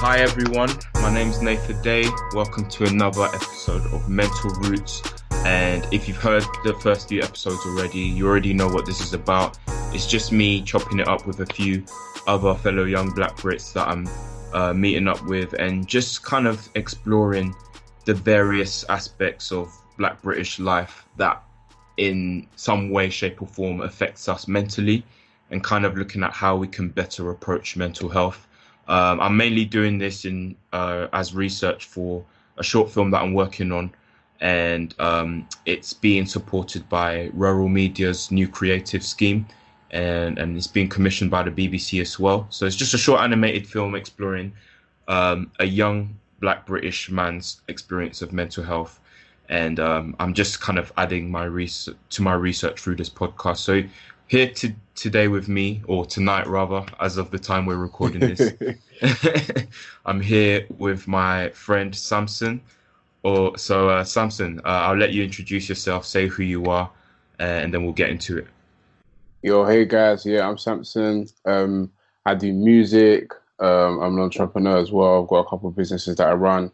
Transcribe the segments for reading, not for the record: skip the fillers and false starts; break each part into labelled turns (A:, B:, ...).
A: Hi everyone, my name's Nathan Day. Welcome to another episode of Mental Roots. And if you've heard the first few episodes already, you already know what this is about. It's just me chopping it up with a few other fellow young Black Brits that I'm meeting up with and just kind of exploring the various aspects of Black British life that in some way, shape or form affects us mentally, and kind of looking at how we can better approach mental health. I'm mainly doing this as research for a short film that I'm working on, and it's being supported by Rural Media's new creative scheme, and it's being commissioned by the BBC as well. So it's just a short animated film exploring a young Black British man's experience of mental health, and I'm just kind of adding my research through this podcast. So here today with me, or tonight rather, as of the time we're recording this, I'm here with my friend Samson. Samson, I'll let you introduce yourself, say who you are, and then we'll get into it.
B: Yo, hey guys, yeah, I'm Samson. I do music. I'm an entrepreneur as well. I've got a couple of businesses that I run.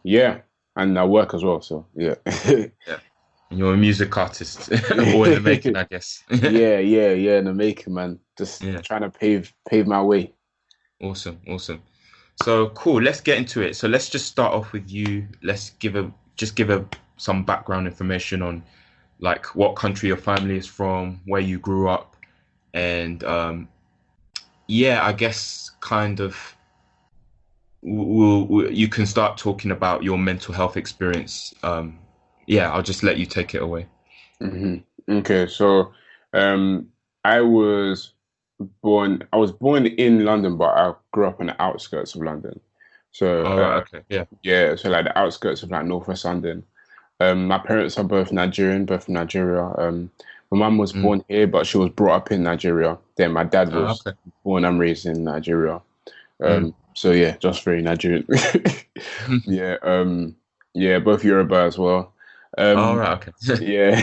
B: Yeah, and I work as well. So yeah.
A: Yeah. And you're a music artist, or in the making, I guess.
B: Yeah, in the making, man. Just trying to pave my way.
A: Awesome. So cool. Let's get into it. So let's just start off with you. Let's give some background information on like what country your family is from, where you grew up, and I guess kind of you can start talking about your mental health experience. I'll just let you take it away.
B: Mm-hmm. Okay, so I was born in London, but I grew up on the outskirts of London. So so like the outskirts of like Northwest London. My parents are both Nigerian, both from Nigeria. My mum was born here, but she was brought up in Nigeria. Then my dad was born and raised in Nigeria. So yeah, just very Nigerian. Both Yoruba as well. Yeah.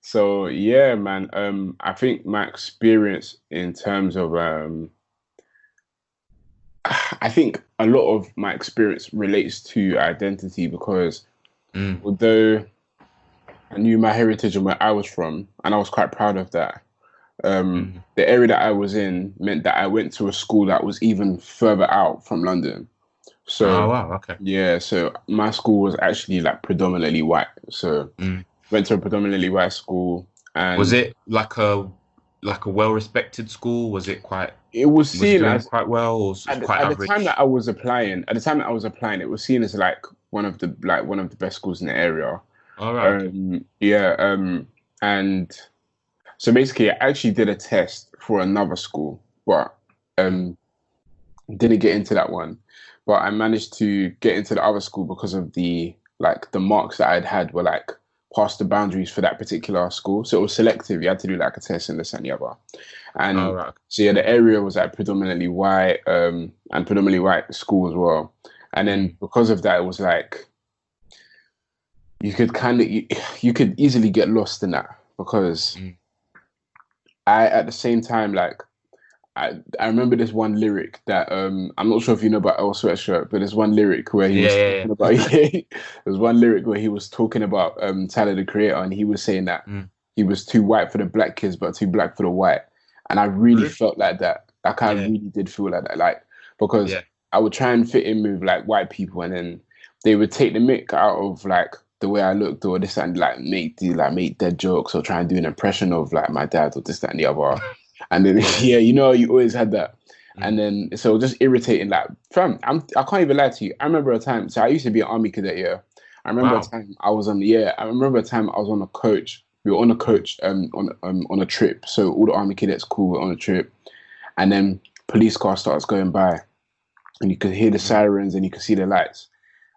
B: So yeah, man. I think my experience in terms of I think a lot of my experience relates to identity because although I knew my heritage and where I was from, and I was quite proud of that, the area that I was in meant that I went to a school that was even further out from London. So so my school was actually like predominantly white. So went to a predominantly white school. And
A: was it like a well-respected school? Was it quite?
B: It was seen as
A: quite well, or quite average?
B: At the time that I was applying, it was seen as like one of the best schools in the area.
A: All right.
B: And so basically, I actually did a test for another school, but didn't get into that one. But I managed to get into the other school because of the marks that I'd had were like past the boundaries for that particular school. So it was selective. You had to do like a test and this and the other. And so yeah, the area was like predominantly white, and predominantly white school as well. And then because of that, it was like you could easily get lost in that because I at the same time like I remember this one lyric that I'm not sure if you know about Earl Sweatshirt, but there's one lyric where he was talking about there's one lyric where he was talking about Tyler the Creator, and he was saying that he was too white for the black kids but too black for the white. And I really felt like that. Like I really did feel like that. Like because I would try and fit in with like white people, and then they would take the mick out of like the way I looked or this and like make dead jokes or try and do an impression of like my dad or this, that and the other. And then you always had that. And then so just irritating like fam, I can't even lie to you. I remember a time, so I used to be an army cadet, I remember a time I was on a coach. We were on a coach on a trip. So all the army cadets were on a trip. And then police car starts going by and you could hear the sirens and you could see the lights.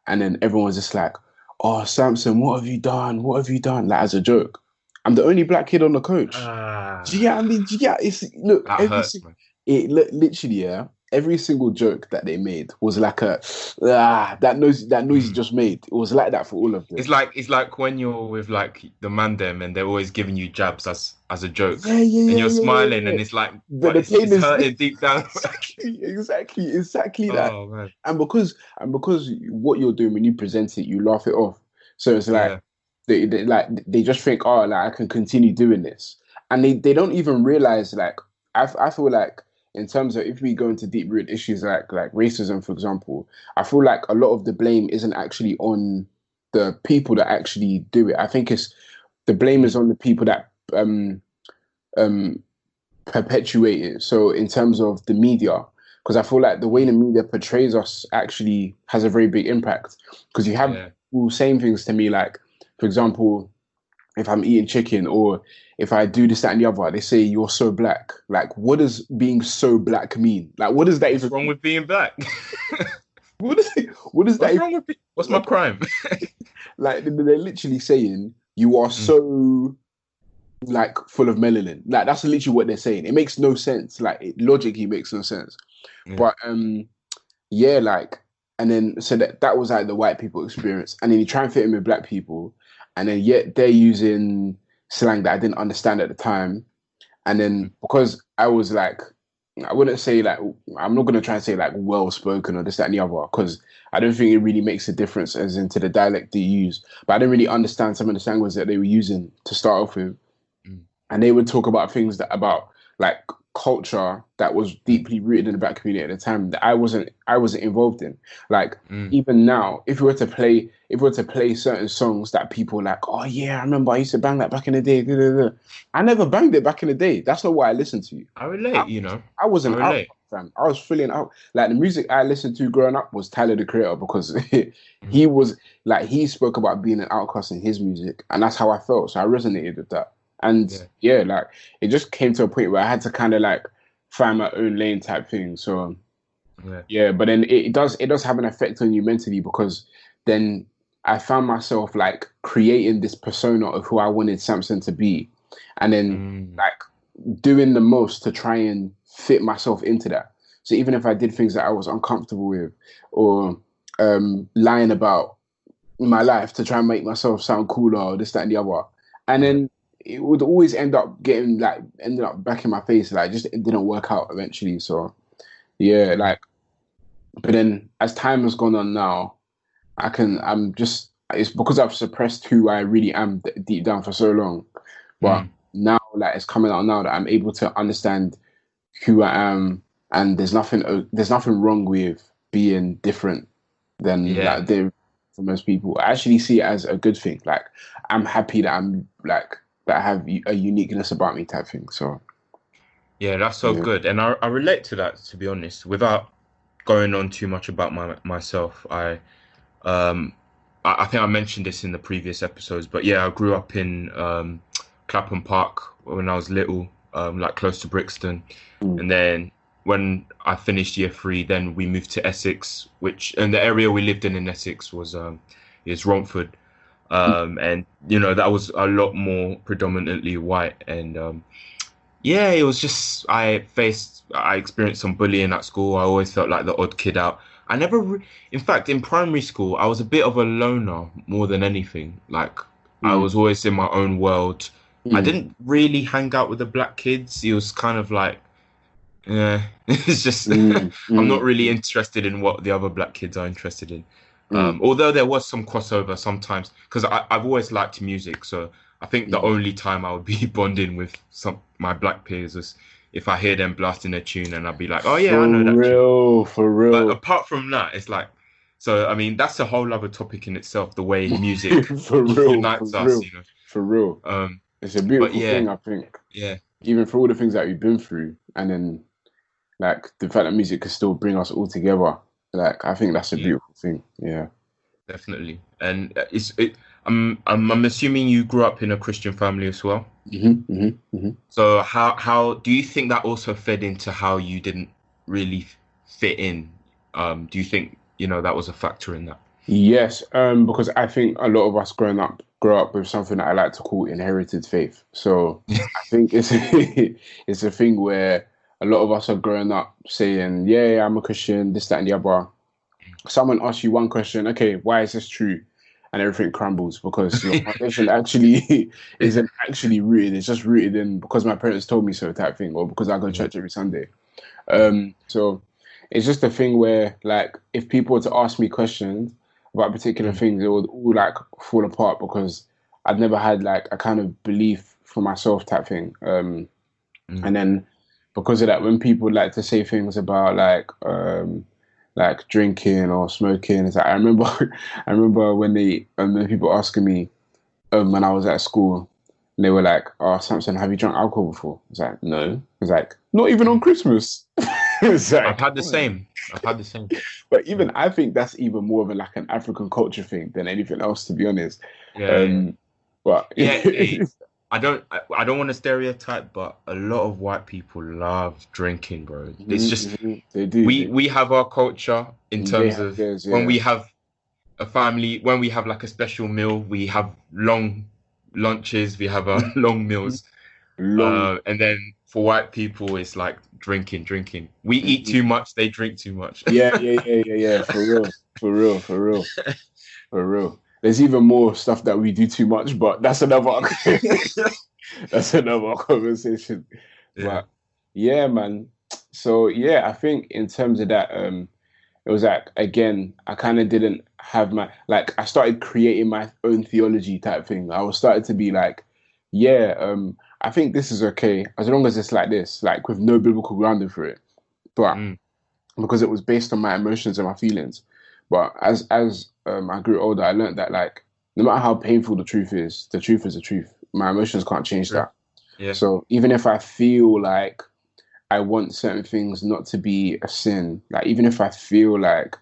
B: And then everyone's just like, "Oh, Samson, what have you done? What have you done?" Like as a joke. I'm the only black kid on the coach. Do you get what I mean? It's look,
A: that hurts, man.
B: It literally, every single joke that they made was like a that noise you just made. It was like that for all of them.
A: It's like when you're with like the man them and they're always giving you jabs as a joke,
B: Yeah, yeah,
A: and
B: yeah,
A: you're
B: yeah, yeah,
A: smiling
B: yeah.
A: and it's like,
B: But
A: but
B: the pain
A: it's
B: is
A: hurting deep down.
B: exactly that.
A: Oh man,
B: And because what you're doing when you present it, you laugh it off. So it's like
A: yeah,
B: they just think, oh, like I can continue doing this, and they don't even realize like I feel like in terms of if we go into deep rooted issues like racism, for example, I feel like a lot of the blame isn't actually on the people that actually do it. I think it's the blame is
A: mm,
B: on the people that um perpetuate it. So in terms of the media, because I feel like the way the media portrays us actually has a very big impact. Because you have
A: yeah.
B: people saying things to me like, for example, if I'm eating chicken or if I do this, that, and the other, they say you're so black. Like, what does being so black mean? Like, what does that
A: What's
B: even
A: wrong
B: mean?
A: with being black?
B: What does that
A: What's
B: even
A: wrong with what's my crime?
B: like? They're literally saying you are
A: Mm,
B: so like full of melanin. Like that's literally what they're saying. It makes no sense. Like it logically makes no sense.
A: yeah,
B: But yeah, like and then so that was like the white people experience. And then you try and fit in with black people, and then yet they're using slang that I didn't understand at the time. And then
A: mm,
B: because I was like I wouldn't say like I'm not gonna try and say like well spoken or this, that, and the other, because I don't think it really makes a difference as into the dialect they use. But I didn't really understand some of the language that they were using to start off with,
A: mm,
B: and they would talk about things that about like culture that was
A: mm,
B: deeply rooted in the black community at the time that I wasn't involved in. Like
A: mm.
B: even now, if we were to play certain songs that people are like, oh yeah, I remember I used to bang that back in the day. Da, da, da. I never banged it back in the day. That's not what I listened to.
A: I
B: I,
A: relate, you know.
B: I
A: I
B: wasn't out,
A: relate.
B: fam. I was feeling out. Like the music I listened to growing up was Tyler the Creator because
A: Mm,
B: he was like he spoke about being an outcast in his music, and that's how I felt. So I resonated with that. And
A: yeah,
B: yeah, like it just came to a point where I had to kind of like find my own lane type thing. So
A: yeah,
B: yeah, but then it does have an effect on you mentally because then I found myself like creating this persona of who I wanted Samson to be, and then
A: mm,
B: like doing the most to try and fit myself into that. So even if I did things that I was uncomfortable with, or lying about my life to try and make myself sound cooler, or this, that, and the other, and
A: yeah,
B: then it would always ended up back in my face. Like just it didn't work out eventually. So yeah,
A: mm,
B: like but then as time has gone on now, I'm just it's because I've suppressed who I really am deep down for so long. But
A: mm,
B: now like it's coming out now that I'm able to understand who I am, and there's nothing wrong with being different than
A: yeah.
B: like they for most people. I actually see it as a good thing. Like I'm happy that I'm like that I have a uniqueness about me type thing. So
A: Yeah, that's so
B: yeah.
A: good. And I relate to that, to be honest. Without going on too much about myself, um I think I mentioned this in the previous episodes, but yeah, I grew up in Clapham Park when I was little, like close to Brixton.
B: Mm,
A: And then when I finished year 3, then we moved to Essex, which and the area we lived in Essex was is Romford. And you know, that was a lot more predominantly white and yeah, it was just I experienced some bullying at school. I always felt like the odd kid out. In fact, in primary school, I was a bit of a loner more than anything. Like I
B: mm,
A: was always in my own world. I
B: mm,
A: didn't really hang out with the black kids. It was kind of like, yeah, it's just
B: mm,
A: I'm not
B: mm,
A: really interested in what the other black kids are interested in.
B: mm,
A: Although there was some crossover sometimes, because I've always liked music, so I think the
B: mm.
A: only time I would be bonding with some my black peers was if I hear them blasting a tune, and I'd be like, oh yeah, I
B: For
A: know that tune.
B: real, for
A: But
B: real.
A: apart from that, it's like, so I mean, that's a whole other topic in itself, the way music
B: For real, for
A: unites us,
B: real,
A: you know.
B: for real.
A: Um,
B: It's a
A: but
B: beautiful
A: yeah,
B: thing, I think.
A: yeah,
B: Even for all the things that we've been through, and then like the fact that music can still bring us all together. Like I think that's a
A: yeah.
B: beautiful thing. Yeah.
A: Definitely. And I'm assuming you grew up in a Christian family as well.
B: Hmm.
A: So how do you think that also fed into how you didn't really fit in? Do you think, you know, that was a factor in that?
B: Yes, because I think a lot of us growing up grow up with something that I like to call inherited faith. So I think it's it's a thing where a lot of us are growing up saying, yeah, I'm a Christian, this, that, and the other. Someone asks you one question, okay, why is this true? And everything crumbles because your foundation actually isn't actually rooted. It's just rooted in because my parents told me so type thing, or because I go to
A: Yeah.
B: church every Sunday.
A: Yeah.
B: So it's just a thing where, like, if people were to ask me questions about particular
A: Mm.
B: things, it would all like fall apart because I'd never had like a kind of belief for myself type thing.
A: Mm.
B: And then because of that, when people like to say things about like drinking or smoking, it's like I remember I remember when people asking me when I was at school, and they were like, "Oh, Samson, have you drunk alcohol before?" I was like, "No." It's like, "Not even on Christmas." It's
A: I've
B: like,
A: had the same. I've had the same.
B: but
A: Yeah.
B: even I think that's even more of a, like an African culture thing than anything else, to be honest.
A: Yeah. Yeah.
B: Um, but
A: Yeah. I don't want to stereotype, but a lot of white people love drinking, bro. It's
B: Mhm,
A: just
B: mhm. They do.
A: we have our culture in
B: They
A: terms
B: have
A: of
B: theirs,
A: when
B: yeah.
A: we have a family, when we have like a special meal, we have long lunches, we have our long
B: Mhm.
A: meals.
B: Long.
A: And then for white people, it's like drinking, drinking. We eat
B: Mhm.
A: too much, they drink too much.
B: Yeah, yeah, yeah, yeah, yeah. For real, for real, for real, for real. There's even more stuff that we do too much, but that's another that's another conversation.
A: Yeah.
B: But yeah, man. So yeah, I think in terms of that, it was like again, I kind of didn't have my like I started creating my own theology type thing. I was started to be like, yeah, I think this is okay as long as it's like this, like with no biblical grounding for it. But
A: Mm,
B: because it was based on my emotions and my feelings. But as I grew older, I learned that like no matter how painful the truth is the truth. My emotions can't change
A: true.
B: that.
A: Yeah.
B: So even if I feel like I want certain things not to be a sin, like even if I feel like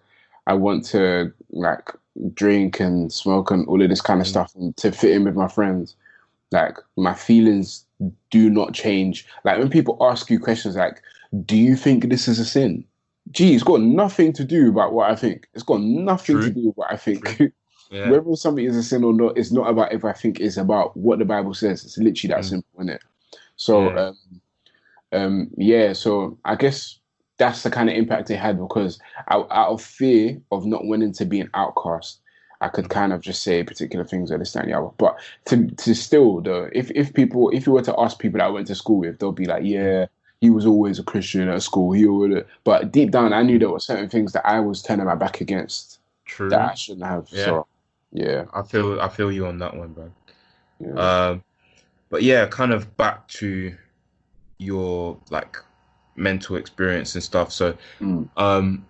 B: I want to like drink and smoke and all of this kind of
A: Mm,
B: stuff and to fit in with my friends, like my feelings do not change. Like when people ask you questions like, "Do you think this is a sin?" Gee, it's got nothing to do about what I think. It's got nothing to
A: true.
B: do with what I think.
A: True. Yeah.
B: Whether something is a sin or not, it's not about if I think. It's about what the Bible says. It's literally that
A: Mm,
B: simple, isn't it? So,
A: yeah.
B: yeah. So I guess that's the kind of impact it had because out of fear of not wanting to be an outcast, I could
A: Mm,
B: kind of just say particular things or this, that, and the other. But to still though, if you were to ask people that I went to school with, they'll be like,
A: mm,
B: yeah, he was always a Christian at school. He would, but deep down, I knew
A: mm.
B: there were certain things that I was turning my back against that
A: True.
B: I shouldn't have.
A: Yeah.
B: So yeah,
A: I feel you on that one, bro.
B: yeah,
A: Um, but yeah, kind of back to your like mental experience and stuff. So,
B: mm,
A: um,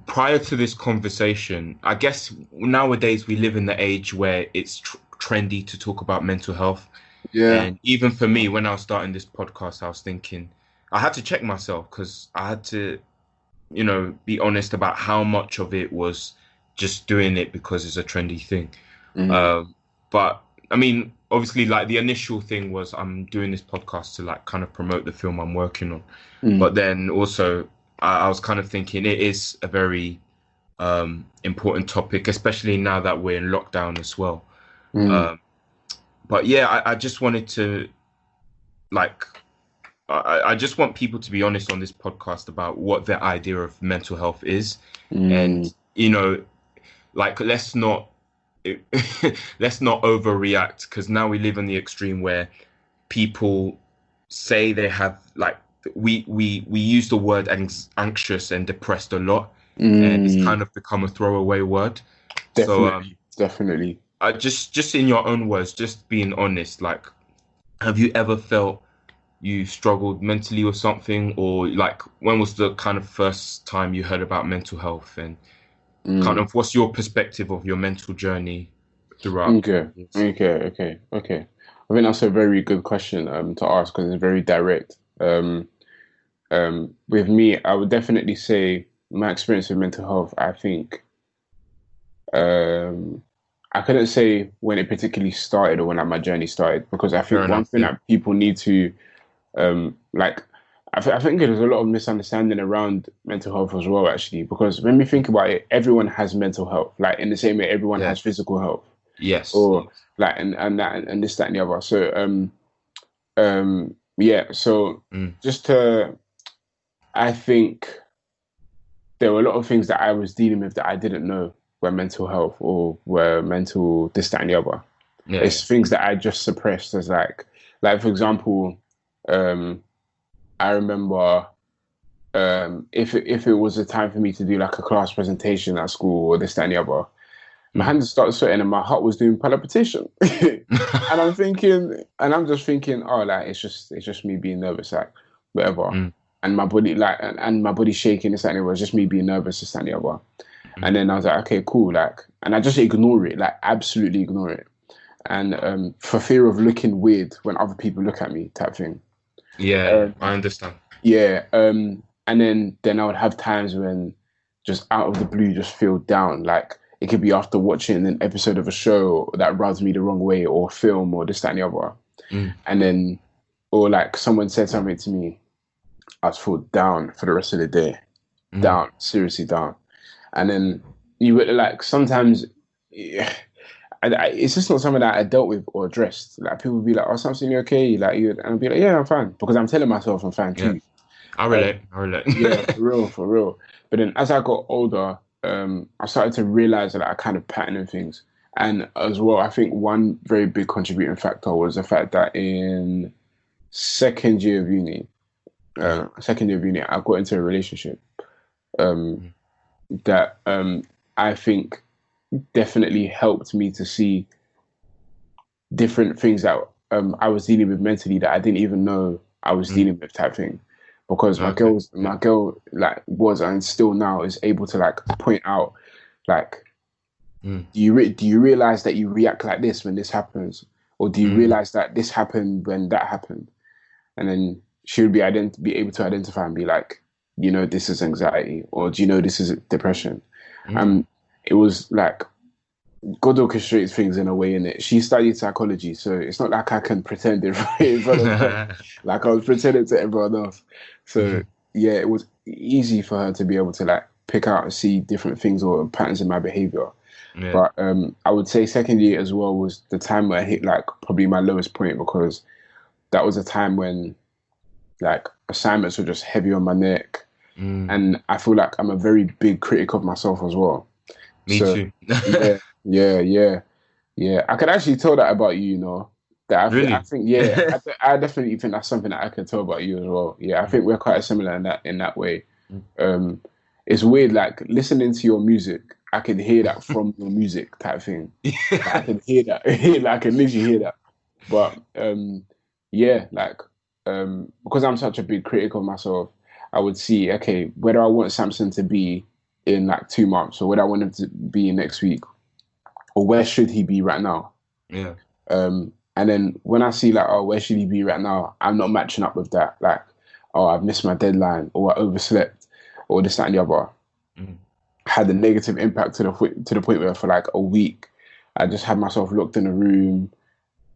A: prior to this conversation, I guess nowadays we live in the age where it's trendy to talk about mental health.
B: yeah,
A: And even for me, when I was starting this podcast, I was thinking I had to check myself because I had to, be honest about how much of it was just doing it because it's a trendy thing.
B: mm,
A: Um, but I mean, obviously, like the initial thing was I'm doing this podcast to like kind of promote the film I'm working on.
B: mm,
A: But then also, I was kind of thinking it is a very important topic, especially now that we're in lockdown as well.
B: mm,
A: Um, but yeah, I just wanted to like I just want people to be honest on this podcast about what their idea of mental health is, and
B: mm,
A: like let's not overreact because now we live in the extreme where people say they have like we use the word anxious and depressed a lot, and it's
B: mm.
A: kind of become a throwaway word. So
B: Definitely, definitely.
A: I just in your own words, just being honest, like have you ever felt you struggled mentally with something, or like when was the kind of first time you heard about mental health, and kind
B: Mm.
A: of what's your perspective of your mental journey throughout
B: Okay,
A: the years?
B: okay. I think that's a very good question to ask because it's very direct. With me, I would definitely say my experience with mental health. I think um, I couldn't say when it particularly started or when like, my journey started because I
A: Fair
B: think one
A: enough.
B: thing
A: Yeah.
B: that people need to like I think there's a lot of misunderstanding around mental health as well actually because when we think about it, everyone has mental health like in the same way everyone
A: Yeah.
B: has physical health
A: Yes.
B: or
A: Yes.
B: like and that and this that and the other. So yeah. So
A: Mm,
B: just to I think there were a lot of things that I was dealing with that I didn't know were mental health or were mental this, that, and the other.
A: Yeah, yeah.
B: It's things that I just suppressed as like for example, um, I remember if it was a time for me to do like a class presentation at school or this, that, and the other, my
A: Mm.
B: hands started sweating and my heart was doing palpitation. And I'm just thinking, oh, like it's just me being nervous, like whatever.
A: Mm.
B: And my body and my body shaking, this and it was just me being nervous, this and the other. And
A: Mm.
B: then I was like, okay, cool, like, and I just ignore it, like absolutely ignore it. And for fear of looking weird when other people look at me, type thing.
A: Yeah, yeah.
B: Um,
A: I understand.
B: yeah. And then I would have times when just out of the blue just feel down. Like it could be after watching an episode of a show that rubs me the wrong way or a film or this, that, and the other.
A: Mm.
B: And then or like someone said something to me, I would feel down for the rest of the day.
A: Mm.
B: Down, seriously down. And then you would like sometimes yeah, it's just not something that I dealt with or addressed. Like people would be like, "Oh, something you okay?" Like you, and I'd be like, "Yeah, I'm fine," because I'm telling myself I'm fine
A: Yeah.
B: too.
A: I
B: Um,
A: relate. I relate.
B: yeah, for real, for real. But then as I got older, I started to realize that I kind of pattern in things. And as well, I think one very big contributing factor was the fact that in
A: Mm.
B: second year of uni, I got into a relationship um,
A: Mm.
B: that I think definitely helped me to see different things that I was dealing with mentally that I didn't even know I was
A: Mm.
B: dealing with type thing. Because
A: Okay. Yeah.
B: my girl like was and still now is able to like point out like
A: Mm.
B: do you realize that you react like this when this happens, or do you
A: Mm.
B: realize that this happened when that happened, and then she would be able to identify and be like, you know, this is anxiety, or do you know this is depression.
A: Mm.
B: Um, it was like God orchestrates things in a way in it. She studied psychology, so it's not like I can pretend it in front of her like I was pretending to everyone else. So yeah, it was easy for her to be able to like pick out and see different things or patterns in my behavior.
A: Yeah.
B: But I would say second year as well was the time where I hit like probably my lowest point because that was a time when like assignments were just heavy on my neck,
A: Mm.
B: and I feel like I'm a very big critic of myself as well.
A: Me
B: So
A: too.
B: yeah, yeah. Yeah, I could actually tell that about you, you know. I
A: Really?
B: think, yeah, I definitely think that's something that I can tell about you as well. Yeah, I think we're quite similar in that way.
A: Mm.
B: Um, it's weird, like listening to your music, I can hear that from your music type thing. Like, I can hear that, like, I can literally hear that. But yeah, like because I'm such a big critic of myself, I would see, okay, whether I want Samson to be in like 2 months or whether I want him to be next week or where should he be right now.
A: Yeah.
B: And then when I see like, oh, where should he be right now? I'm not matching up with that. Like, oh, I've missed my deadline, or I overslept, or this, that, and the other.
A: Mm.
B: Had a negative impact to the point where for like a week, I just had myself locked in a room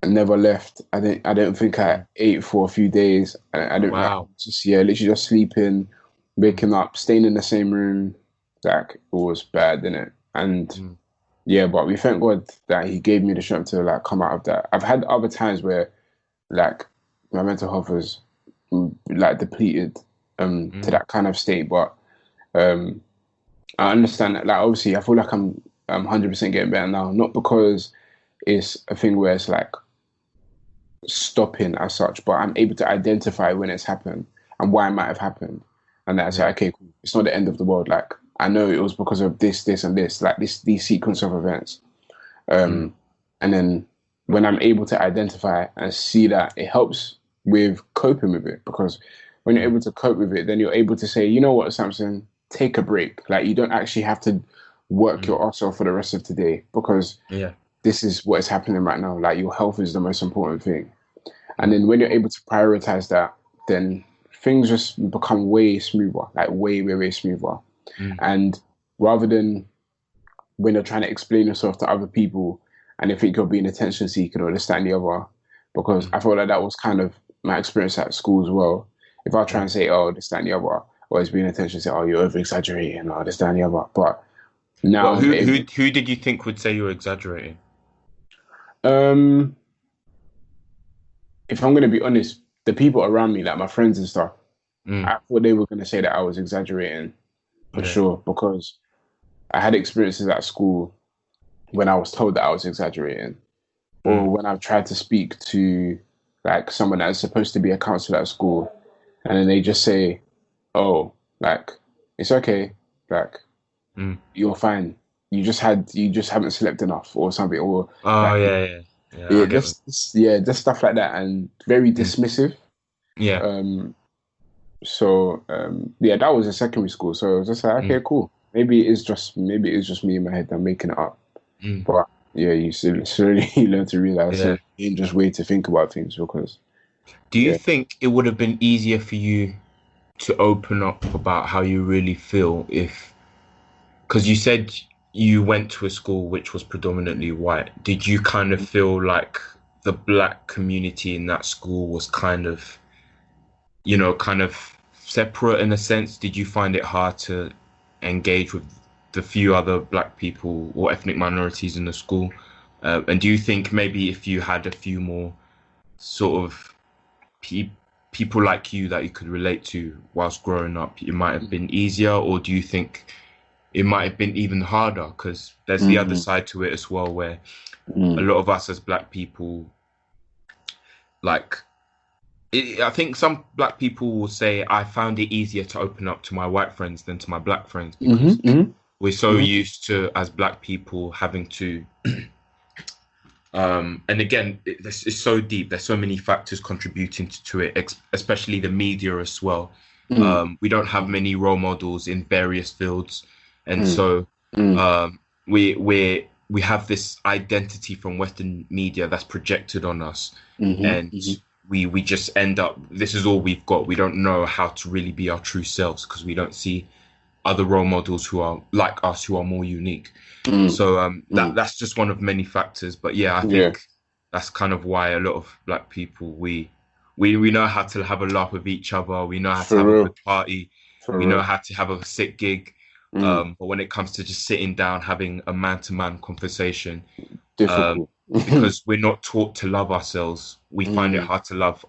B: and never left. I don't think I
A: Mm.
B: ate for a few days. I don't like
A: Wow.
B: just yeah, literally just sleeping,
A: Mm.
B: waking up, staying in the same room. Like it was bad, didn't it? And
A: Mm.
B: yeah, but we thank God that He gave me the strength to like come out of that. I've had other times where like my mental health was like depleted to
A: Mm.
B: that kind of state, but um I understand that like obviously I feel like I'm 100% getting better now, not because it's a thing where it's like stopping as such, but I'm able to identify when it's happened and why it might have happened, and then I say,
A: Yeah.
B: okay, cool. It's not the end of the world. Like I know it was because of this, and this, like these sequence of events.
A: Mm.
B: Um, and then when I'm able to identify and see that, it helps with coping with it because when you're
A: Mm.
B: able to cope with it, then you're able to say, you know what, Samson, take a break. Like you don't actually have to work
A: Mm.
B: your ass off for the rest of today because
A: Yeah.
B: this is what is happening right now. Like your health is the most important thing. And
A: Mm.
B: then when you're able to prioritize that, then things just become way smoother, like way, way, way smoother.
A: Mm.
B: And rather than when you're trying to explain yourself to other people and they think you're being attention seeking or this, that, and the other. Because
A: Mm.
B: I felt like that was kind of my experience at school as well. If I try
A: Mm.
B: and say, oh, this, that, and the other, or it's being attention, say, oh, you're over exaggerating, or this, that, and the other. But now
A: Well,
B: I'm able,
A: who did you think would say you were exaggerating?
B: um, if I'm going to be honest, the people around me, like my friends and stuff,
A: Mm.
B: I thought they were going to say that I was exaggerating for
A: Yeah.
B: sure, because I had experiences at school when I was told that I was exaggerating,
A: Mm.
B: or when I've tried to speak to like someone that's supposed to be a counselor at school, and then they just say, "Oh, like it's okay, like
A: Mm.
B: you're fine. You just haven't slept enough or something, or
A: Oh,
B: like
A: yeah, yeah. Yeah,
B: yeah,
A: I get it.
B: just stuff like that, and very
A: Mm.
B: dismissive.
A: Yeah.
B: Um, yeah, that was a secondary school, so it was just like,
A: Mm.
B: okay, cool. Maybe it's just me in my head. I'm making it up,
A: Mm.
B: but yeah, you slowly learn to realize
A: Yeah.
B: it's a dangerous way to think about things because
A: Do you
B: yeah.
A: think it would have been easier for you to open up about how you really feel if, because you said you went to a school which was predominantly white, did you kind of feel like the black community in that school was kind of, kind of separate in a sense? Did you find it hard to engage with the few other black people or ethnic minorities in the school? And do you think maybe if you had a few more sort of pe people like you that you could relate to whilst growing up, it might have been easier, or do you think it might have been even harder? Because there's the other
B: Mm,
A: side to it as well, where a
B: mm,
A: lot of us as black people, like, I think some black people will say, I found it easier to open up to my white friends than to my black friends because
B: mm,
A: we're so
B: mm,
A: used to, as black people, having to and again, it's so deep. There's so many factors contributing to it, especially the media as well.
B: mm,
A: We don't have many role models in various fields, and
B: mm,
A: so
B: mm,
A: um, we have this identity from Western media that's projected on us,
B: mm,
A: and
B: mm,
A: we just end up. This is all we've got. We don't know how to really be our true selves because we don't see other role models who are like us, who are more unique.
B: mm,
A: So
B: mm.
A: that's just one of many factors. But yeah, I
B: Yeah,
A: think that's kind of why a lot of black people we know how to have a laugh with each other. We know how to
B: for
A: have a
B: real,
A: good party.
B: for
A: We know
B: real.
A: how to have a sick gig.
B: Mm,
A: But when it comes to just sitting down having a man-to-man conversation, um,
B: difficult.
A: because we're not taught to love ourselves, we find it
B: Mm,
A: hard to love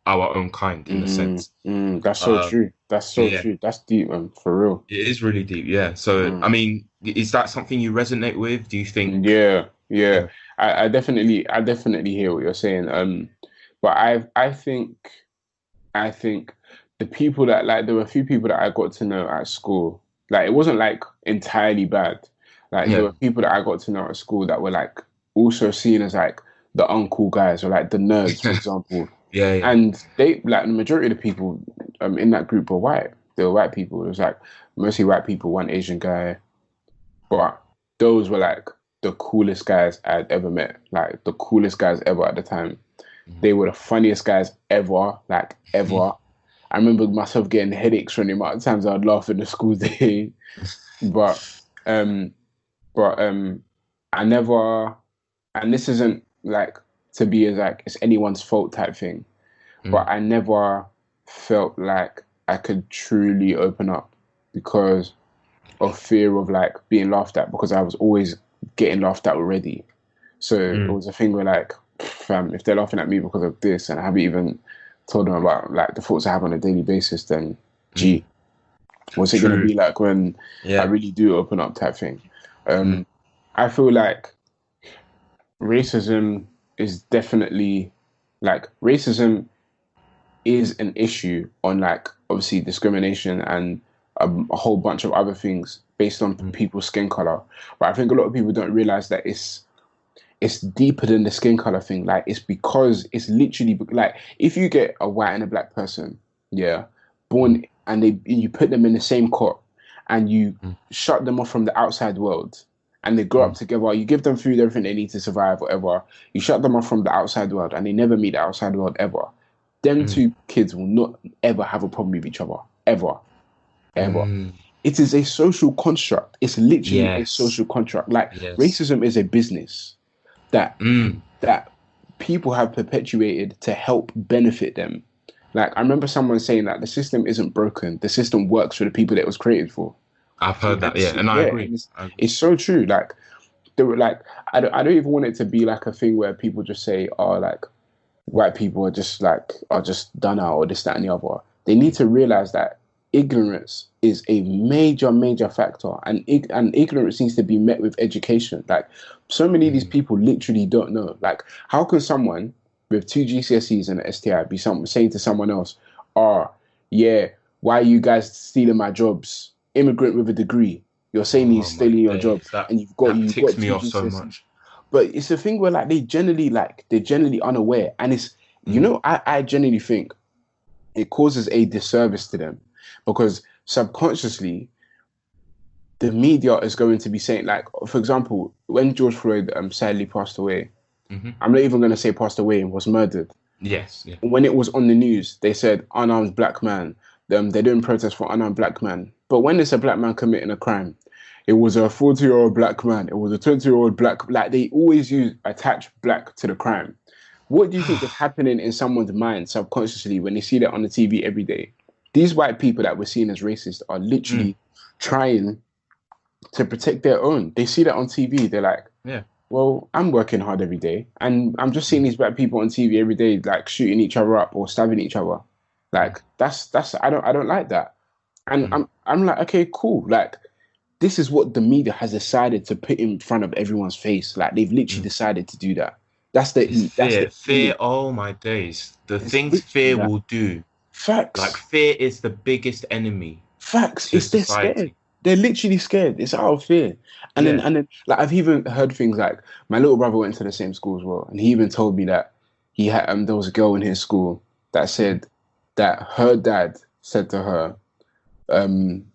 A: our own kind in a
B: mm,
A: sense.
B: mm. That's so
A: Um,
B: true. That's so
A: yeah,
B: true. That's deep, man. For real.
A: it is really deep. Yeah. So
B: Mm.
A: I mean, is that something you resonate with? Do you think?
B: Yeah, yeah.
A: Yeah.
B: I definitely hear what you're saying. But I think the people that like there were a few people that I got to know at school. Like it wasn't like entirely bad. Like there
A: Yeah.
B: were people that I got to know at school that were like also seen as like the uncool guys or like the nerds, for example.
A: Yeah, yeah.
B: And they like the majority of the people in that group were white. They were white people. It was like mostly white people, one Asian guy, but those were like the coolest guys I'd ever met. Like the coolest guys ever at the time.
A: Mhm.
B: They were the funniest guys ever, like ever. I remember myself getting headaches from the amount of times I'd laugh in the school day. But um but I never, and this isn't like to be as like it's anyone's fault type thing, but
A: Mm,
B: I never felt like I could truly open up because of fear of like being laughed at because I was always getting laughed at already. So it
A: mm,
B: was a thing where like, fam, if they're laughing at me because of this and I haven't even told them about like the thoughts I have on a daily basis, then
A: mm.
B: gee, what's it gonna
A: True.
B: be like when I
A: Yeah.
B: really do open up type thing?
A: Mm,
B: Um, I feel like racism is definitely like racism is an issue on like obviously discrimination and a whole bunch of other things based on
A: mm,
B: people's skin color. But I think a lot of people don't realize that it's deeper than the skin color thing. Like it's because it's literally like if you get a white and a black person, yeah,
A: mm,
B: born and you put them in the same cot and you
A: mm,
B: shut them off from the outside world and they grow up
A: mm,
B: together, you give them food, everything they need to survive, whatever. You shut them off from the outside world and they never meet the outside world ever. Them
A: mm,
B: two kids will not ever have a problem with each other. Ever. Ever.
A: mm.
B: It is a social construct. It's literally a
A: Yes.
B: social contract. Like
A: Yes.
B: racism is a business that
A: Mm,
B: that people have perpetuated to help benefit them. Like I remember someone saying that the system isn't broken, the system works for the people that it was created for.
A: I've heard
B: And
A: that. Yeah, and I
B: yeah,
A: agree.
B: and
A: I agree.
B: it's so true. Like they were like I don't even want it to be like a thing where people just say, oh like white people are just done out or this, that and the other. They need to realize that ignorance is a major, major factor, and ignorance needs to be met with education. Like, so many of these people literally don't know. Like, how can someone with two GCSEs and an STI be saying to someone else, "Oh, yeah, why are you guys stealing my jobs? Immigrant with a degree, you're saying he's
A: Oh my
B: stealing your job,
A: days,
B: and
A: that
B: you've
A: ticks
B: got
A: me
B: two
A: off so
B: GCSEs."
A: much.
B: But it's a thing where they're generally unaware, and it's I genuinely think it causes a disservice to them because subconsciously the media is going to be saying, like, for example, when George Floyd sadly passed away,
A: Hmm.
B: I'm not even going to say passed away and was murdered.
A: Yes, yeah.
B: When it was on the news, they said unarmed black man. They didn't protest for unarmed black man. But when it's a black man committing a crime, it was a 40-year-old black man. It was a 20-year-old black. Like, they always attach black to the crime. What do you think is happening in someone's mind subconsciously when they see that on the TV every day? These white people that we're seeing as racist are
A: Mm,
B: literally trying to protect their own. They see that on TV. They're like,
A: yeah.
B: well, I'm working hard every day, and I'm just seeing
A: Mm,
B: these black people on TV every day, like shooting each other up or stabbing each other.
A: mm,
B: Like, that's I don't like that. And
A: mm,
B: I'm like, okay, cool. Like, this is what the media has decided to put in front of everyone's face. Like, they've literally
A: mm.
B: decided to do that.
A: It's
B: That's
A: fear.
B: the
A: Fear,
B: image.
A: oh my days. The
B: It's
A: things
B: literally
A: fear
B: that.
A: will do. Like,
B: Facts.
A: fear is the biggest enemy
B: Facts.
A: to
B: It's they're scared.
A: society.
B: They're literally scared. It's out of fear.
A: Yeah.
B: And then like I've even heard things like my little brother went to the same school as well, and he even told me that he had there was a girl in his school that said that her dad said to her, um,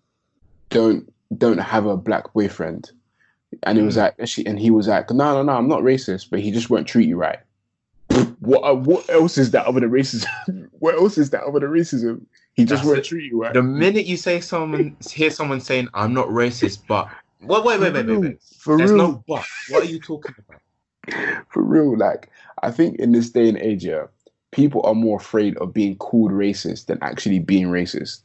B: don't have a black boyfriend. And it was
A: Mm.
B: like he was like, no, I'm not racist, but he just won't treat you right. What else is that other than racism? What else is that other than racism? He just
A: That's
B: won't
A: it.
B: treat you right.
A: The minute you hear someone saying, I'm not racist, but wait.
B: For
A: There's no
B: real,
A: but. What are you talking about?
B: for real. Like, I think in this day and age, yeah, people are more afraid of being called racist than actually being racist,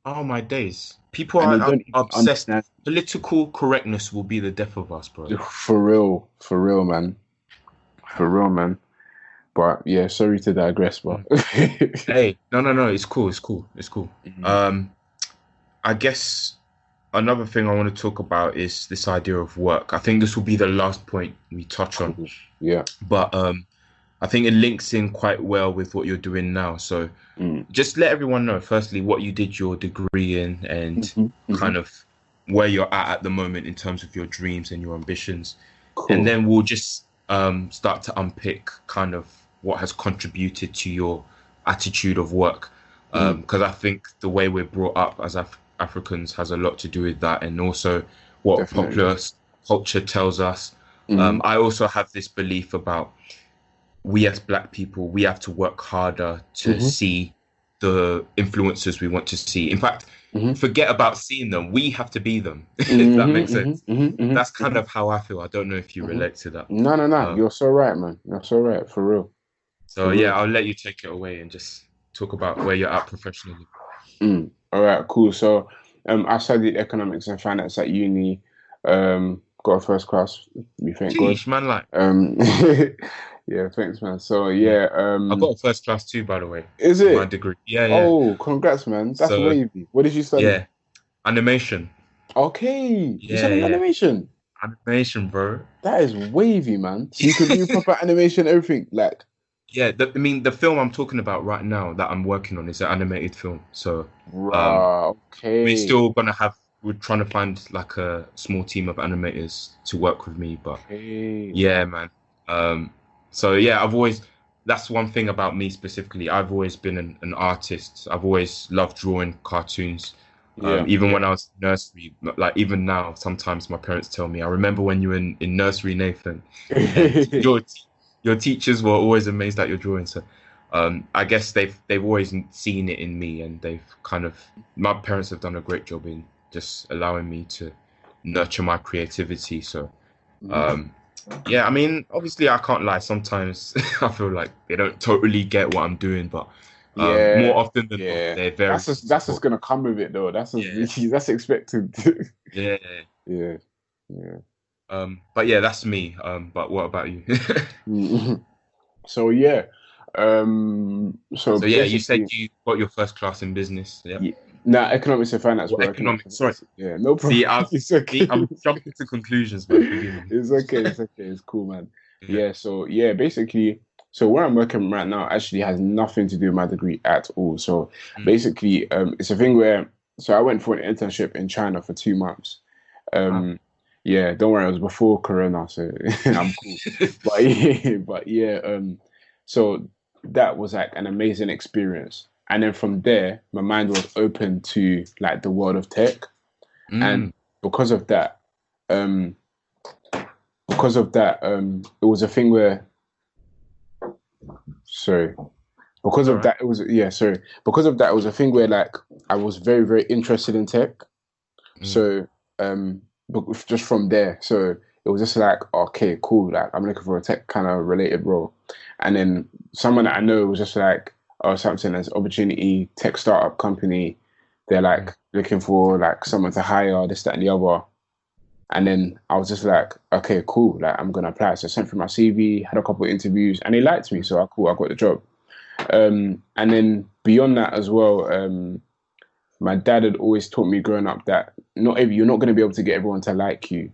A: Oh my days. People
B: and they
A: are
B: don't even
A: obsessed.
B: understand.
A: Political correctness will be the death of us, bro.
B: For real, man, for real, man. But yeah, sorry to digress, but
A: Mm. Hey, no. It's cool. It's cool.
B: Mhm.
A: Um, I guess another thing I want to talk about is this idea of work. I think this will be the last point we touch on,
B: Cool. Yeah.
A: but I think it links in quite well with what you're doing now. So
B: Mm.
A: just let everyone know, firstly, what you did your degree in and
B: Hmm. Hmm.
A: kind of where you're at the moment in terms of your dreams and your ambitions. And
B: Cool.
A: then we'll just start to unpick kind of what has contributed to your attitude of work.
B: Mm.
A: Because I think the way we're brought up as Africans has a lot to do with that, and also what
B: Definitely.
A: popular culture tells us.
B: Mm.
A: I also have this belief about we as Black people, we have to work harder to
B: Hmm.
A: see the influencers we want to see. In fact,
B: Hmm.
A: forget about seeing them. We have to be them, if that
B: Hmm.
A: makes
B: Hmm.
A: sense.
B: Hmm. Hmm.
A: That's kind of how I feel. I don't know if you
B: Hmm.
A: relate to that.
B: No.
A: Um,
B: You're so right, man. You're so right. For real.
A: so
B: For
A: yeah,
B: real.
A: I'll let you take it away and just talk about where you're at professionally.
B: Mm. All right. Cool. So, I studied economics and finance at uni. Got a first class. We thank God.
A: Sheesh, man, like,
B: Um, yeah. Thanks, man. So
A: yeah.
B: yeah.
A: I got a first class too, by the way,
B: Is
A: in my
B: it?
A: degree. Yeah.
B: Oh, congrats, man. That's
A: So
B: wavy. What did you study?
A: yeah, animation.
B: Okay. You studied
A: Yeah.
B: animation.
A: Animation, bro.
B: That is wavy, man. So you can do proper animation, everything. Like,
A: Yeah, I mean, the film I'm talking about right now that I'm working on is an animated film. So, um,
B: rah,
A: we're
B: okay.
A: still gonna we're trying to find like a small team of animators to work with me. But
B: Okay.
A: yeah, man. Um, so yeah, that's one thing about me specifically. I've always been an artist. I've always loved drawing cartoons.
B: Yeah.
A: Even when I was in nursery, like even now, sometimes my parents tell me, I remember when you were in nursery, Nathan, and your teachers were always amazed at your drawing. So I guess they've always seen it in me, and they've kind of my parents have done a great job in just allowing me to nurture my creativity. So
B: Mhm.
A: um, yeah, I mean, obviously I can't lie. Sometimes I feel like they don't totally get what I'm doing, but more
B: Yeah.
A: often than not,
B: Yeah.
A: they're very
B: That's just
A: supportive.
B: gonna come with it though.
A: Yeah,
B: That's expected.
A: yeah.
B: Yeah. Yeah.
A: But yeah, that's me. But what about you?
B: Mhm. So yeah. So
A: So yeah, you said
B: basically,
A: you got your first class in business. Yeah.
B: yeah, nah, economics and finance,
A: Or
B: bro. Economics
A: economics.
B: and
A: Sorry.
B: finance. Yeah, no problem.
A: See,
B: It's okay.
A: I'm jumping to conclusions, man. Forgive me.
B: It's okay. It's okay. It's cool, man.
A: Yeah.
B: Yeah. So yeah, basically, so where I'm working right now actually has nothing to do with my degree at all. So
A: Mm.
B: basically, it's a thing where so I went for an internship in China for 2 months.
A: Wow.
B: Um, yeah, don't worry, it was before Corona, so I'm cool. But yeah, so that was like an amazing experience. And then from there, my mind was open to like the world of tech. And
A: Mm.
B: because of that, um, it was a thing where, sorry, because
A: It's all
B: of
A: right.
B: that, it was, yeah, sorry, because of that, it was a thing where like I was very, very interested in tech.
A: Mm.
B: So, but just from there, so it was just like, okay, cool. Like I'm looking for a tech kind of related role, and then someone that I know was just like, oh, Samson, there's opportunity, tech startup company. They're
A: Mm.
B: like looking for like someone to hire, this, that, and the other. And then I was just like, okay, cool. Like I'm gonna apply. So I sent through my CV, had a couple of interviews, and they liked me.
A: Mm.
B: So cool, I got the job. And then beyond that as well, my dad had always taught me growing up that you're not going to be able to get everyone to like you,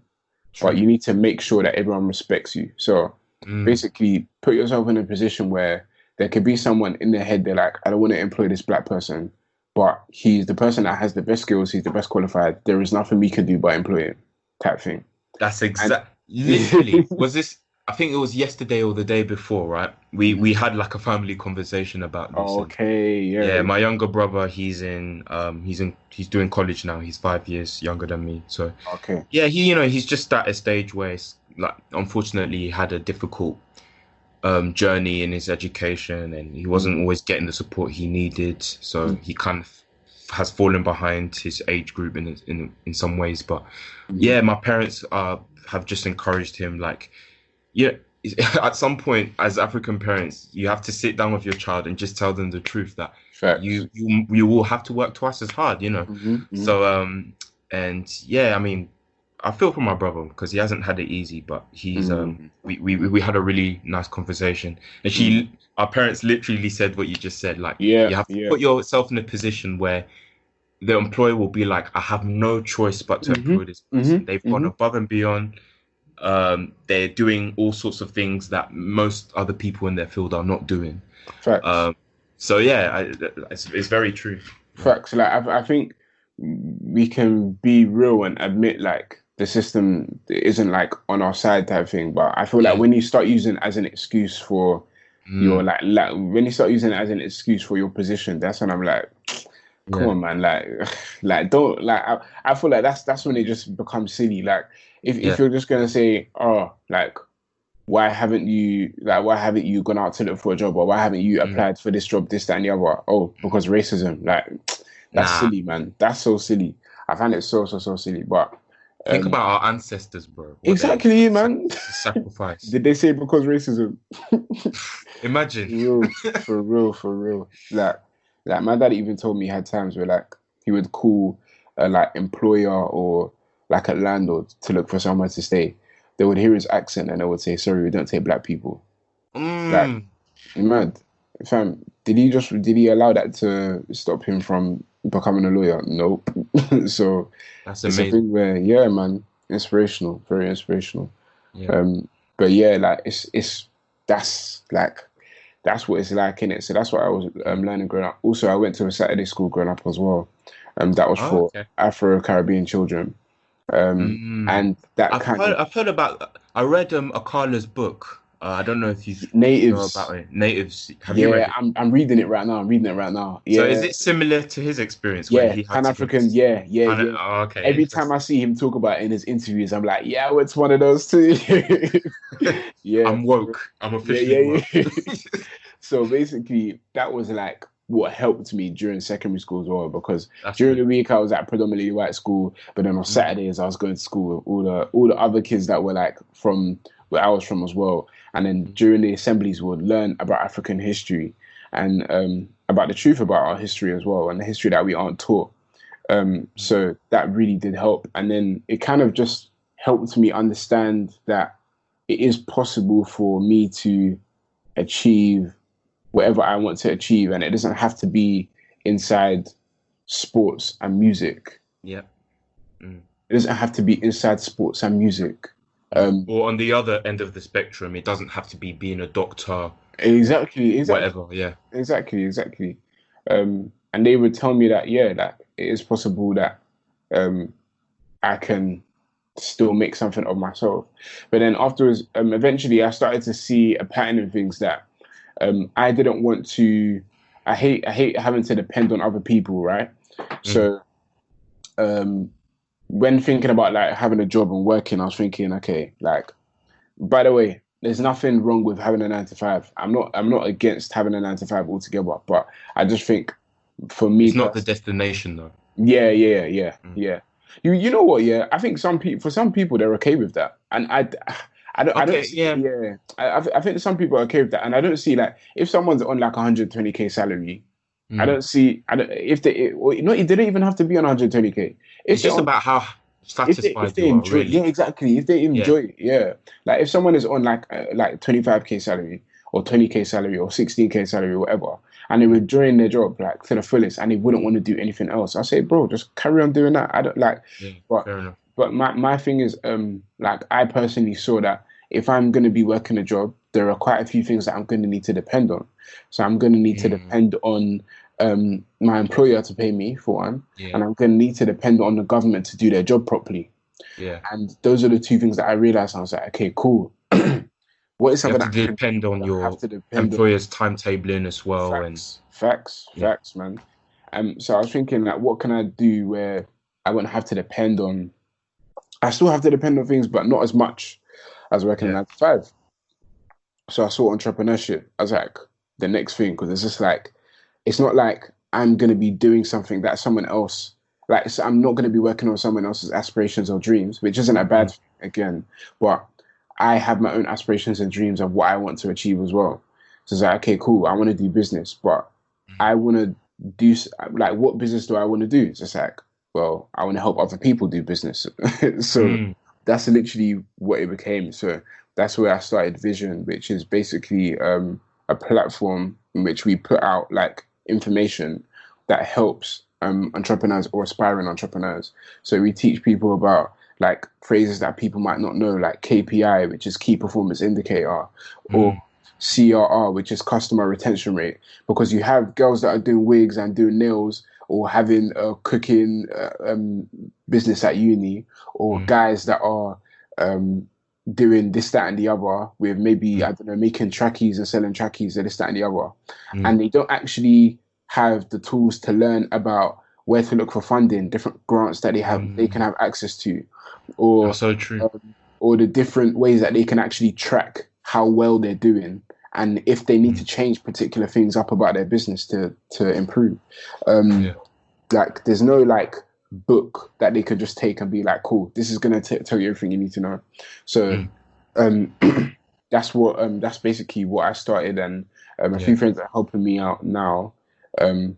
B: but
A: True.
B: you need to make sure that everyone respects you. So
A: Mm.
B: basically, put yourself in a position where there could be someone in their head, they're like, I don't want to employ this black person, but he's the person that has the best skills, he's the best qualified. There is nothing we can do but employ him, type thing.
A: That's
B: And
A: exact. Literally, was this? I think it was yesterday or the day before, right? We had like a family conversation about this, and
B: okay,
A: yeah,
B: yeah,
A: my younger brother, he's doing college now. He's 5 years younger than me. So
B: okay.
A: yeah, he's just at a stage where it's like, unfortunately, he had a difficult journey in his education, and he wasn't
B: Mm,
A: always getting the support he needed. So
B: mm,
A: he kind of has fallen behind his age group in some ways. But
B: mm.
A: yeah, my parents have just encouraged him, like, yeah. At some point, as African parents, you have to sit down with your child and just tell them the truth that
B: Facts.
A: you will have to work twice as hard.
B: Hmm.
A: So and yeah, I mean, I feel for my brother because he hasn't had it easy, but he's
B: Mm,
A: we had a really nice conversation, and
B: mm.
A: our parents literally said what you just said, like,
B: Yeah,
A: you have to
B: yeah.
A: put yourself in a position where the employer will be like, I have no choice but to
B: Hmm.
A: employ this
B: Hmm.
A: person. They've gone
B: Hmm.
A: above and beyond. They're doing all sorts of things that most other people in their field are not doing.
B: Facts.
A: Um, so yeah, it's very true. Yeah.
B: Facts. Like I think we can be real and admit like the system isn't like on our side type thing. But I feel like
A: Yeah.
B: when you start using it as an excuse for your
A: Mm,
B: like when you start using it as an excuse for your position, that's when I'm like, come
A: yeah.
B: on, man, like like don't like I feel like that's when it just becomes silly. Like if
A: Yeah.
B: you're just gonna say, oh, like why haven't you gone out to look for a job, or why haven't you
A: Mm,
B: applied for this job, this, that, and the other? Oh,
A: mm.
B: because racism. Like that's
A: Nah.
B: silly, man. That's so silly. I find it so silly. But
A: Think
B: um
A: about our ancestors, bro. What they
B: exactly,
A: had
B: man.
A: to sacrifice.
B: Did they say because racism?
A: Imagine.
B: For real, for real. Like my dad even told me he had times where like he would call a like employer or like a landlord to look for somewhere to stay. They would hear his accent and they would say, "Sorry, we don't take black people." Like,
A: Mm,
B: you mad, fam? Did he allow that to stop him from becoming a lawyer? Nope. So
A: that's
B: it's a
A: amazing.
B: thing where, yeah, man, inspirational, very inspirational.
A: Yeah.
B: Um, but yeah, like it's that's like that's what it's like in it. So that's what I was
A: Mm.
B: learning growing up. Also, I went to a Saturday school growing up as well. That was
A: Oh,
B: for
A: okay.
B: Afro Caribbean children.
A: Mm.
B: And that kind of
A: I've heard about. I read Akala's book. I don't know if you know
B: natives.
A: about it. Natives. Have you read
B: Yeah,
A: it?
B: I'm reading it right now. I'm reading it right now.
A: So is
B: Yeah,
A: it similar to his experience where
B: yeah,
A: he had
B: Pan
A: to go to
B: African. Yeah, yeah,
A: kind of?
B: yeah.
A: Oh, okay,
B: Every time I
A: interesting.
B: see him talk about it in his interviews, I'm like, yeah, what's one of those too? Yeah,
A: I'm
B: for real.
A: woke. I'm
B: Yeah,
A: officially
B: yeah,
A: woke.
B: yeah. So basically, that was like what helped me during secondary school as well, because
A: That's
B: during
A: good.
B: the week I was at predominantly white school, but then on
A: Mm,
B: Saturdays I was going to school with all the other kids that were like from where I was from as well. And then
A: mm,
B: during the assemblies, we would learn about African history and about the truth about our history as well, and the history that we aren't taught.
A: mm,
B: So that really did help. And then it kind of just helped me understand that it is possible for me to achieve whatever I want to achieve, and it doesn't have to be inside sports and music.
A: Yeah. Mm.
B: It doesn't have to be inside sports and music.
A: Mm. Or on the other end of the spectrum, it doesn't have to be being a doctor,
B: Exactly,
A: whatever. Yeah.
B: exactly. And they would tell me that, yeah, that it is possible that um, I can still make something of myself. But then afterwards, eventually, I started to see a pattern in things that I didn't want to. I hate having to depend on other people, right?
A: Mm.
B: So um, when thinking about like having a job and working, I was thinking, okay, like, by the way, there's nothing wrong with having a 9 to 5. I'm not against having a 9 to 5 altogether, but I just think for me
A: It's not the
B: personally,
A: destination though.
B: yeah. You know what? Yeah, I think for some people they're okay with that, and I don't
A: Okay,
B: see.
A: yeah.
B: Yeah, I think some people are okay with that, and I don't see like if someone's on like 120K salary, I
A: Mm.
B: don't see. I don't if they or, you know they don't even have to be on 120K if
A: It's
B: they're
A: just
B: on
A: about how
B: if
A: satisfied
B: they
A: you are,
B: enjoy, yeah,
A: really.
B: exactly. If they
A: Yeah.
B: enjoy it, yeah. Like if someone is on like 25K salary or 20K salary or 16K salary or whatever, and they're
A: Mm.
B: enjoying their job like to the fullest, and they wouldn't want to do anything else, I say, bro, just carry on doing that. I don't like,
A: Yeah.
B: but
A: Fair enough.
B: my thing is like I personally saw that if I'm gonna be working a job, there are quite a few things that I'm gonna need to depend on. So I'm gonna need to
A: Mm.
B: depend on my employer to pay me for one,
A: Yeah.
B: and I'm gonna need to depend on the government to do their job properly.
A: Yeah.
B: And those are the two things that I realized. I was like, okay, cool. What is
A: You
B: something
A: have to
B: that I can do?
A: depend on
B: I have
A: your
B: to depend on
A: employer's timetabling as well, and yeah.
B: facts, man. So I was thinking, like, what can I do where I won't have to depend on? I still have to depend on things, but not as much as working a
A: Yeah.
B: 9 to 5. So I saw entrepreneurship as like the next thing because it's just like it's not like I'm gonna be doing something that someone else like. So I'm not gonna be working on someone else's aspirations or dreams, which isn't a bad
A: Mm.
B: thing again. But I have my own aspirations and dreams of what I want to achieve as well. So it's like, okay, cool. I want to do business, but I want to do like what business do I want to do? It's just like, well, I want to help other people do business. So
A: Mm.
B: that's literally what it became. So that's where I started Vision, which is basically a platform in which we put out like information that helps entrepreneurs or aspiring entrepreneurs. So we teach people about like phrases that people might not know, like KPI, which is key performance indicator, or
A: Mm.
B: CRR, which is customer retention rate. Because you have girls that are doing wigs and doing nails, or having a cooking business at uni, or
A: Mm.
B: guys that are doing this, that, and the other with maybe, I
A: Mm.
B: don't know, making trackies and selling trackies or this, that, and the other.
A: Mm.
B: And they don't actually have the tools to learn about where to look for funding, different grants that they can
A: Mm.
B: have access to, or
A: That's so true.
B: or the different ways that they can actually track how well they're doing and if they need to
A: Mm.
B: change particular things up about their business to improve. Um,
A: Yeah.
B: like there's no like book that they could just take and be like, cool, this is gonna tell you everything you need to know. So
A: Mm.
B: um, that's basically what I started, and a
A: Yeah.
B: few friends are helping me out now.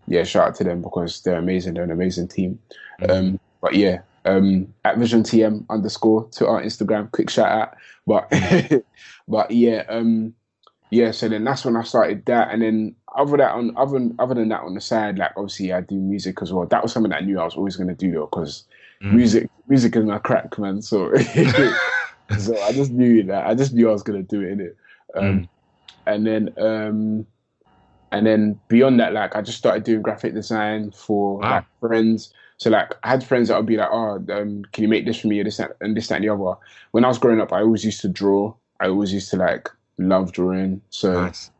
B: Yeah, shout out to them because they're amazing. They're an amazing team.
A: Mm.
B: But yeah, at VisionTM underscore to our Instagram. Quick shout out. But
A: Mm.
B: but yeah, yeah. So then that's when I started that, and then other than that on the side, like obviously I do music as well. That was something that I knew I was always gonna do though, because
A: Mm.
B: music is my crack, man. So so I just knew I was gonna do it in it.
A: Mm.
B: And then and then beyond that, like I just started doing graphic design for like
A: Wow.
B: friends. So like I had friends that would be like, "Oh, can you make this for me?" Or this that, and this that and the other. When I was growing up, I always used to draw. I always used to like love drawing. So
A: Nice.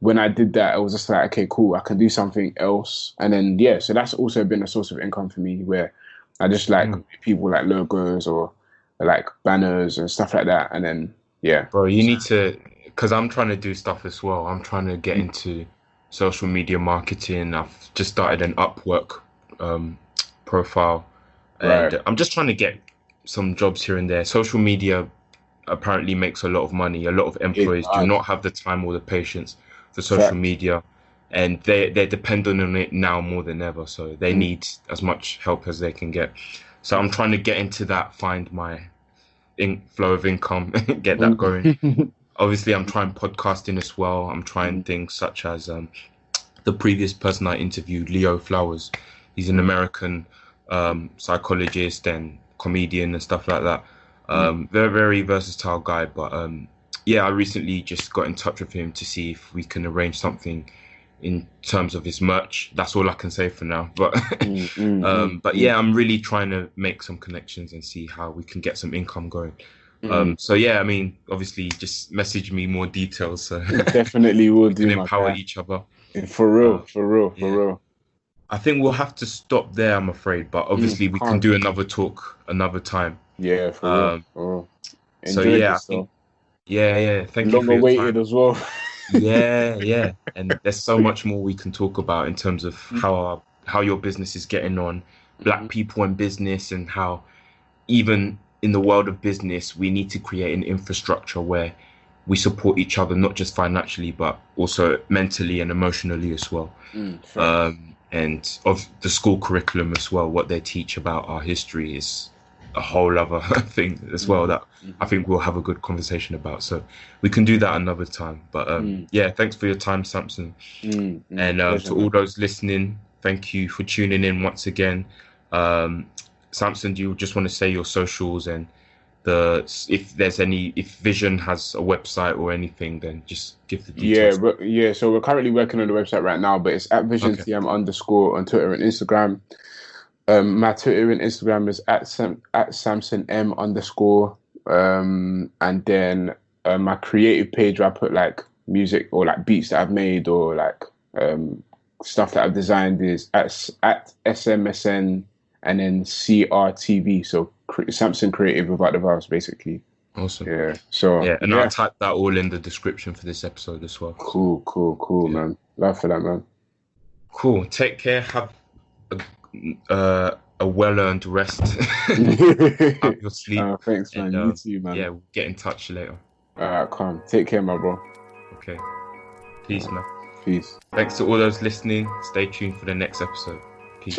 B: when I did that, I was just like, okay, cool, I can do something else. And then yeah, so that's also been a source of income for me, where I just like
A: Mm.
B: people like logos or like banners and stuff like that. And then yeah,
A: Bro, you
B: so,
A: need to, because I'm trying to do stuff as well. I'm trying to get into social media marketing. I've just started an Upwork um, profile,
B: right,
A: and I'm just trying to get some jobs here and there. Social media apparently makes a lot of money. A lot of
B: it
A: employees do
B: does.
A: not have the time or the patience for social
B: Fact.
A: media, and they're dependent on it now more than ever. So they
B: Mm.
A: need as much help as they can get. So I'm trying to get into that, find my flow of income, get that going. obviously I'm trying podcasting as well. I'm trying things such as the previous person I interviewed, Leo Flowers. He's an American psychologist and comedian and stuff like that. Very, very versatile guy. But yeah, I recently just got in touch with him to see if we can arrange something in terms of his merch. That's all I can say for now. But but yeah, I'm really trying to make some connections and see how we can get some income going. So yeah, I mean, obviously, just message me more details so
B: Definitely will
A: we
B: do,
A: can
B: my
A: empower
B: guy.
A: each other.
B: For real,
A: Yeah.
B: for real.
A: I think we'll have to stop there, I'm afraid. But obviously, we can
B: Can't.
A: do another talk another time.
B: Yeah, for real,
A: Um,
B: for real.
A: so
B: Enjoyed
A: yeah, I
B: this
A: think
B: though.
A: yeah. Thank you
B: Long
A: for your
B: awaited
A: time.
B: as well.
A: Yeah. And there's so much more we can talk about in terms of how your business is getting on, black people in business, and how even in the world of business, we need to create an infrastructure where we support each other, not just financially, but also mentally and emotionally as well.
B: Facts.
A: And of the school curriculum as well, what they teach about our history is a whole other thing as well that I think we'll have a good conversation about. So we can do that another time. But yeah, thanks for your time, Samson. And
B: Pleasure,
A: to all
B: man.
A: those listening, thank you for tuning in once again. Samson, do you just want to say your socials and if there's if Vision has a website or anything, then just give the
B: Yeah,
A: details.
B: but yeah, so we're currently working on the website right now, but it's at
A: Okay.
B: VisionTM underscore on Twitter and Instagram. My Twitter and Instagram is at Samson M underscore. And then my creative page where I put like music or like beats that I've made or like stuff that I've designed is at SMSN and then CRTV. So Samson Creative without the vowels, basically.
A: Awesome.
B: Yeah. So
A: Yeah, and I'll
B: yeah.
A: type that all in the description for this episode as well. So,
B: Cool,
A: yeah.
B: man. Love for that, man.
A: Cool. Take care. Have a well-earned rest. Have your sleep.
B: Thanks,
A: And
B: man. You too, man.
A: yeah, we'll get in touch later.
B: All right, calm. Take care, my bro.
A: Okay. Peace, man.
B: Peace.
A: Thanks to all those listening. Stay tuned for the next episode. Peace.